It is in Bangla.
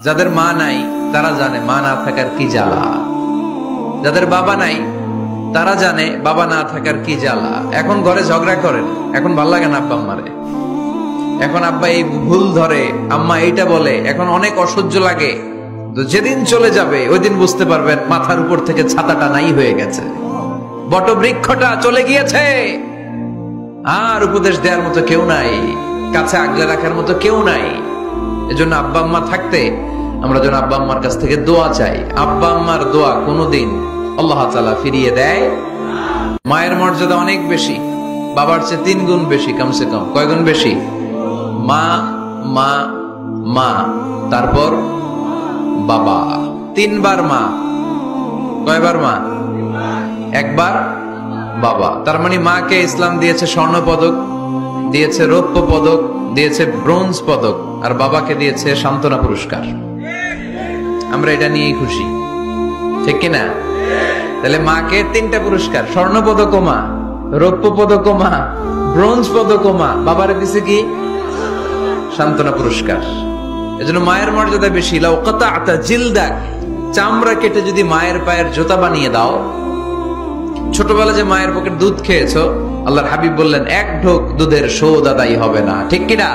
যাদের মা নাই তারা জানে মা না থাকার কি জ্বালা, যাদের বাবা নাই তারা জানে বাবা না থাকার কি জ্বালা। এখন ঘরে ঝগড়া করেন, এখন ভাল লাগে না আব্বা আম্মারে, এখন আব্বা এই ভুল ধরে, আম্মা এইটা বলে, এখন অনেক অসহ্য লাগে। তো যেদিন চলে যাবে ওই দিন বুঝতে পারবেন মাথার উপর থেকে ছাতাটা নাই হয়ে গেছে, বটবৃক্ষটা চলে গিয়েছে, আর উপদেশ দেওয়ার মতো কেউ নাই, কাছে আগলে রাখার মতো কেউ নাই। এজন্য আব্বা আম্মা থাকতে আমরা যেন আব্বা আম্মার কাছ থেকে দোয়া চাই। আব্বা আম্মার দোয়া কোনোদিন আল্লাহ তাআলা ফিরিয়ে দেয়। মায়ের মর্যাদা অনেক বেশি, বাবার চেয়ে 3 গুণ বেশি, কমসে কম। কয় গুণ বেশি? মা মা মা, তারপর বাবা। 3 বার মা। কয়বার মা? 1 বার বাবা। তার মানে মাকে ইসলাম দিয়েছে স্বর্ণ পদক, দিয়েছে রৌপ্য পদক, দিয়েছে ব্রোঞ্জ পদক, আর বাবাকে দিয়েছে সান্ত্বনা পুরস্কার। আমরা এটা নিয়েই খুশি, ঠিক কিনা? তাহলে মাকে 3টা পুরস্কার, স্বর্ণ পদক মা, রৌপ্য পদক মা, ব্রোঞ্জ পদক মা, বাবারে দিছে কি? সান্ত্বনা পুরস্কার। এজন্য মায়ের মর্যাদা বেশি। লাউ কাতা'তা জিলদাক, চামড়া কেটে যদি মায়ের পায়ের জুতা বানিয়ে দাও। ছোটবেলা যে মায়ের বুকের দুধ খেয়েছো, আল্লাহর হাবিব বললেন 1 ঢোক দুধের শোধ আদায় হবে না, ঠিক কিনা?